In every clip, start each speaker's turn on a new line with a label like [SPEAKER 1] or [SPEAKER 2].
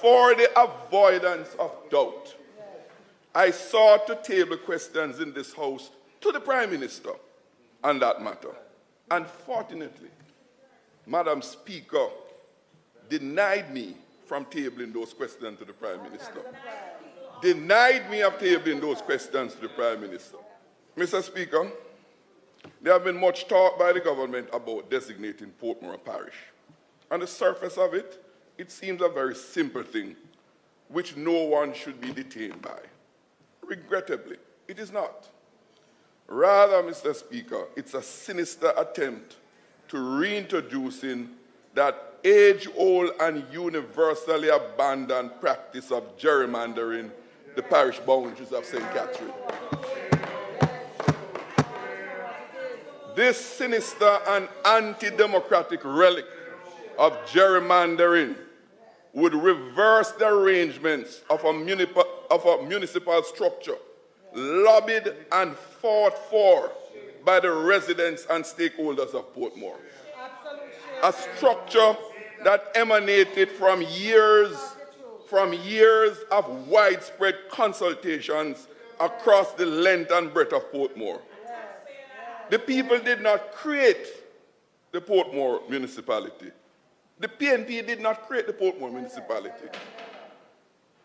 [SPEAKER 1] For the avoidance of doubt, I sought to table questions in this House to the Prime Minister on that matter. Unfortunately, Madam Speaker denied me from tabling those questions to the Prime Minister. Denied me of tabling those questions to the Prime Minister. Mr. Speaker, there have been much talk by the government about designating Portmore a parish. On the surface of it, it seems a very simple thing, which no one should be detained by. Regrettably, it is not. Rather, Mr. Speaker, it's a sinister attempt to reintroducing that age-old and universally abandoned practice of gerrymandering the parish boundaries of St. Catherine. This sinister and anti-democratic relic of gerrymandering would reverse the arrangements of a municipal structure lobbied and fought for by the residents and stakeholders of Portmore. A structure that emanated from years of widespread consultations across the length and breadth of Portmore. The people did not create the Portmore municipality. The PNP did not create the Portmore municipality.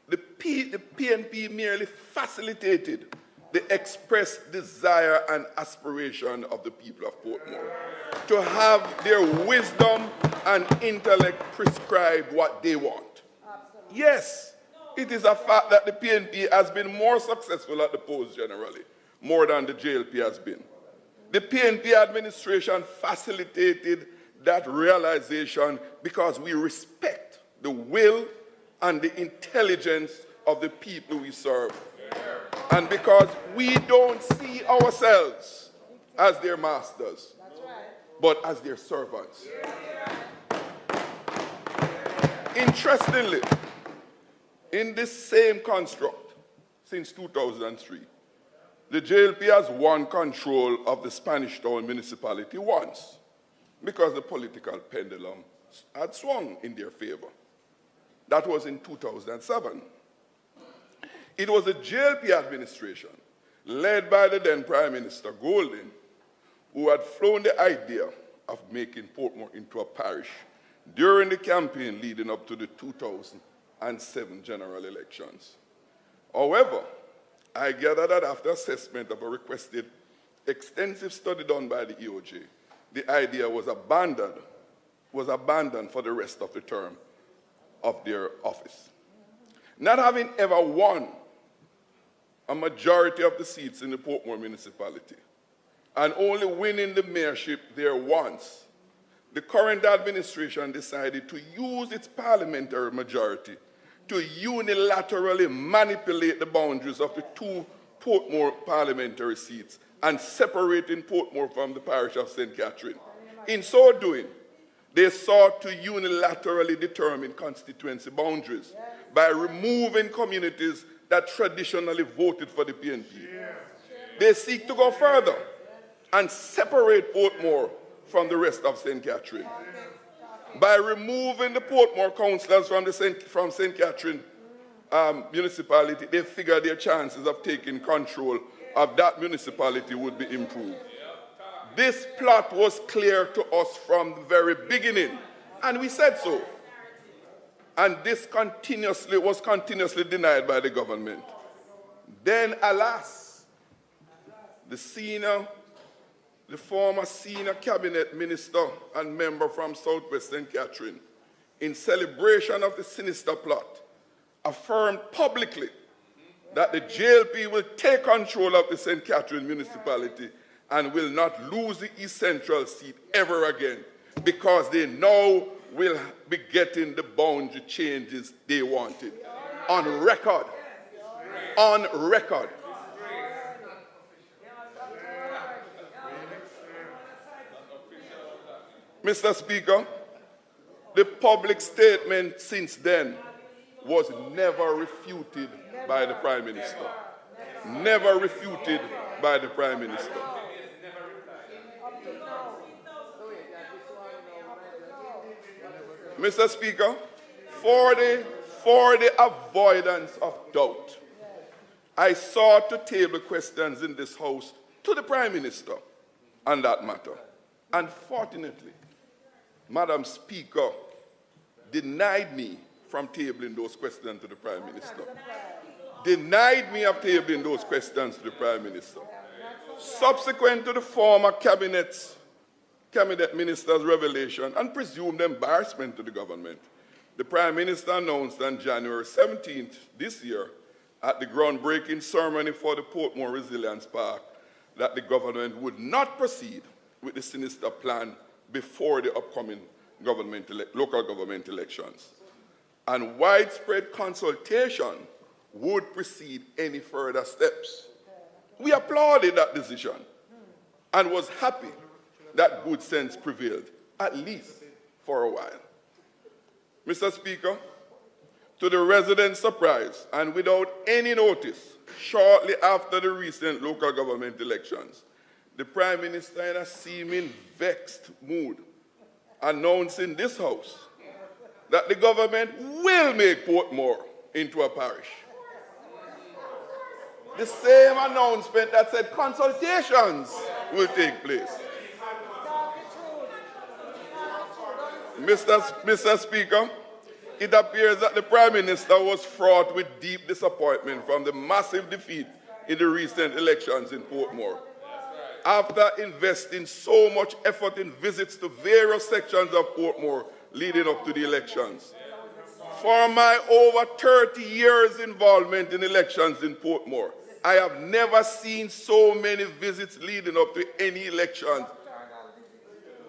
[SPEAKER 1] The PNP merely facilitated the expressed desire and aspiration of the people of Portmore to have their wisdom and intellect prescribe what they want. Yes, it is a fact that the PNP has been more successful at the polls generally, more than the JLP has been. The PNP administration facilitated that realization because we respect the will and the intelligence of the people we serve. And because we don't see ourselves as their masters, but as their servants. Interestingly, in this same construct, since 2003, the JLP has won control of the Spanish Town municipality once, because the political pendulum had swung in their favor. That was in 2007. It was the JLP administration, led by the then Prime Minister Golding, who had flown the idea of making Portmore into a parish during the campaign leading up to the 2007 general elections. However, I gather that after assessment of a requested extensive study done by the EOJ, the idea was abandoned for the rest of the term of their office. Not having ever won a majority of the seats in the Portmore municipality and only winning the mayorship there once, the current administration decided to use its parliamentary majority to unilaterally manipulate the boundaries of the two Portmore parliamentary seats and separating Portmore from the parish of St. Catherine. In so doing, they sought to unilaterally determine constituency boundaries by removing communities that traditionally voted for the PNP. They seek to go further and separate Portmore from the rest of St. Catherine. By removing the Portmore councillors from St. Catherine municipality, they figure their chances of taking control of that municipality would be improved. This plot was clear to us from the very beginning, and we said so. And this was continuously denied by the government. Then, alas, the former senior cabinet minister and member from Southwest St. Catherine, in celebration of the sinister plot, affirmed publicly that the JLP will take control of the St. Catherine municipality and will not lose the East Central seat ever again, because they now will be getting the boundary changes they wanted. On record. On record. Mr. Speaker, the public statement since then was never refuted by the Prime Minister. Never refuted by the Prime Minister. Mr. Speaker, for the for the avoidance of doubt, I sought to table questions in this House to the Prime Minister on that matter. Unfortunately, Madam Speaker denied me from tabling those questions to the Prime Minister. Denied me of tabling those questions to the Prime Minister. Subsequent to the former cabinet minister's revelation and presumed embarrassment to the government, the Prime Minister announced on January 17th this year at the groundbreaking ceremony for the Portmore Resilience Park that the government would not proceed with the sinister plan before the upcoming local government elections. And widespread consultation would precede any further steps. We applauded that decision and was happy that good sense prevailed, at least for a while. Mr. Speaker, to the residents' surprise and without any notice, shortly after the recent local government elections, the Prime Minister, in a seeming vexed mood, announced in this House that the government will make Portmore into a parish. The same announcement that said consultations will take place. Mr. Speaker, it appears that the Prime Minister was fraught with deep disappointment from the massive defeat in the recent elections in Portmore. After investing so much effort in visits to various sections of Portmore leading up to the elections. For my over 30 years involvement in elections in Portmore, I have never seen so many visits leading up to any election,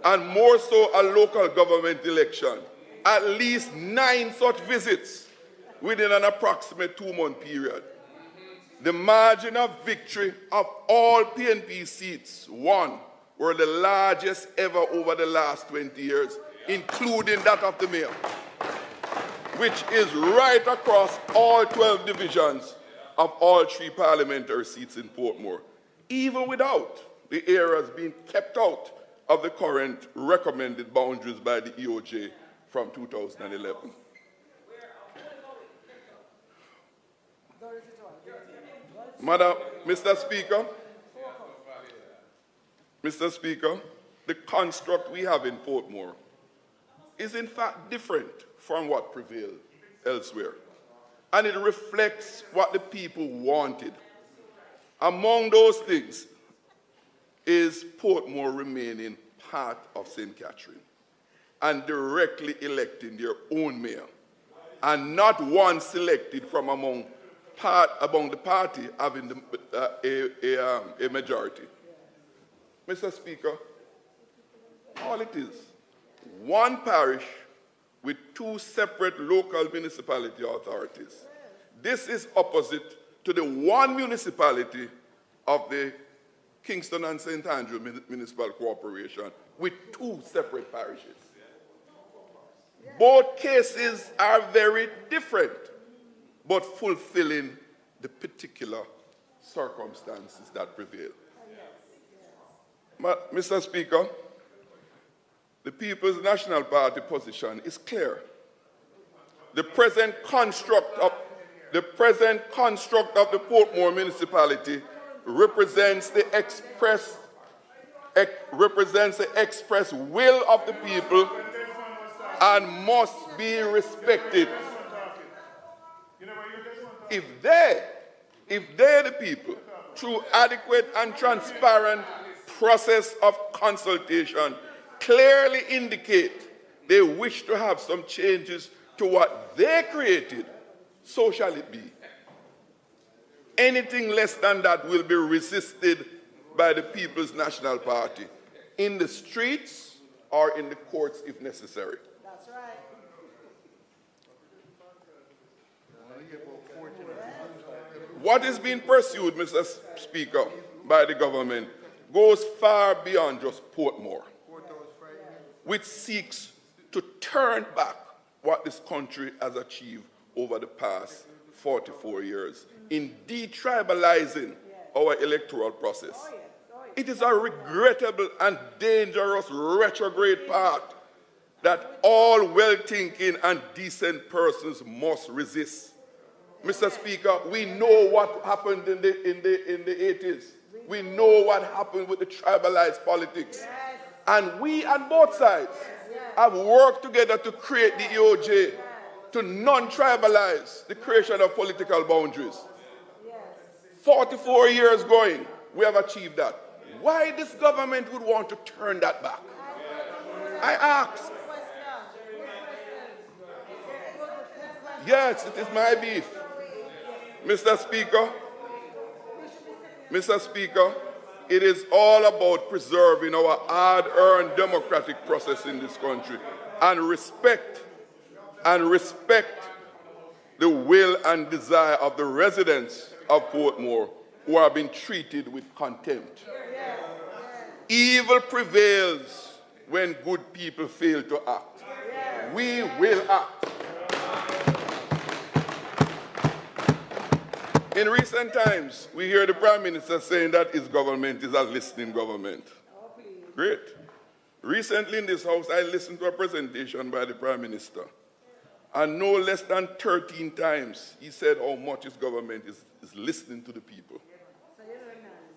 [SPEAKER 1] and more so a local government election. At least 9 such visits within an approximate 2-month period. The margin of victory of all PNP seats won were the largest ever over the last 20 years, including that of the mayor, which is right across all 12 divisions of all 3 parliamentary seats in Portmore, even without the areas being kept out of the current recommended boundaries by the EOJ from 2011. Mr. Speaker, the construct we have in Portmore is in fact different from what prevailed elsewhere, and it reflects what the people wanted. Among those things is Portmore remaining part of St. Catherine and directly electing their own mayor, and not one selected from among the party having a majority. Mr. Speaker, all it is, one parish with 2 separate local municipality authorities. This is opposite to the one municipality of the Kingston and St. Andrew Municipal Corporation with 2 separate parishes. Both cases are very different, but fulfilling the particular circumstances that prevail. But, Mr. Speaker, the People's National Party position is clear. The present construct of the Portmore municipality represents the express will of the people and must be respected. If they, the people, through adequate and transparent process of consultation, clearly indicate they wish to have some changes to what they created, so shall it be. Anything less than that will be resisted by the People's National Party in the streets or in the courts if necessary.
[SPEAKER 2] That's right.
[SPEAKER 1] What is being pursued, Mr. Speaker, by the government goes far beyond just Portmore, which seeks to turn back what this country has achieved over the past 44 years in detribalizing our electoral process. It is a regrettable and dangerous retrograde path that all well-thinking and decent persons must resist. Mr. Speaker, we know what happened in the 80s. We know what happened with the tribalized politics. And we on both sides have worked together to create the EOJ, to non-tribalize the creation of political boundaries. 44 years going, we have achieved that. Why this government would want to turn that back? I ask. Yes, it is my beef. Mr. Speaker, it is all about preserving our hard-earned democratic process in this country and respect the will and desire of the residents of Portmore who are being treated with contempt. Evil prevails when good people fail to act. We will act. In recent times, we hear the Prime Minister saying that his government is a listening government. Great. Recently in this House, I listened to a presentation by the Prime Minister, and no less than 13 times he said how much his government is listening to the people.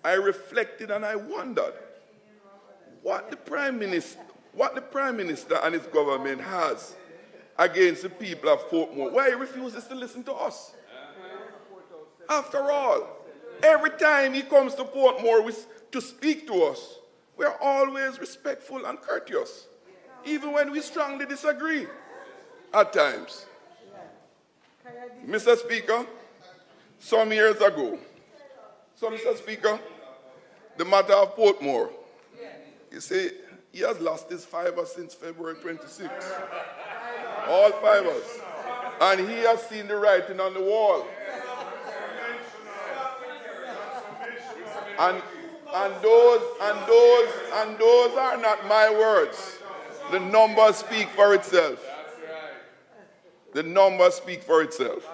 [SPEAKER 1] I reflected and I wondered what the Prime Minister and his government has against the people of Portmore. Why he refuses to listen to us? After all, every time he comes to Portmore to speak to us, we are always respectful and courteous, even when we strongly disagree at times. Mr. Speaker, some years ago, Mr. Speaker, the matter of Portmore, you see, he has lost his fiber since February 26. All fibers. And he has seen the writing on the wall. And those are not my words. The numbers speak for itself. The numbers speak for itself.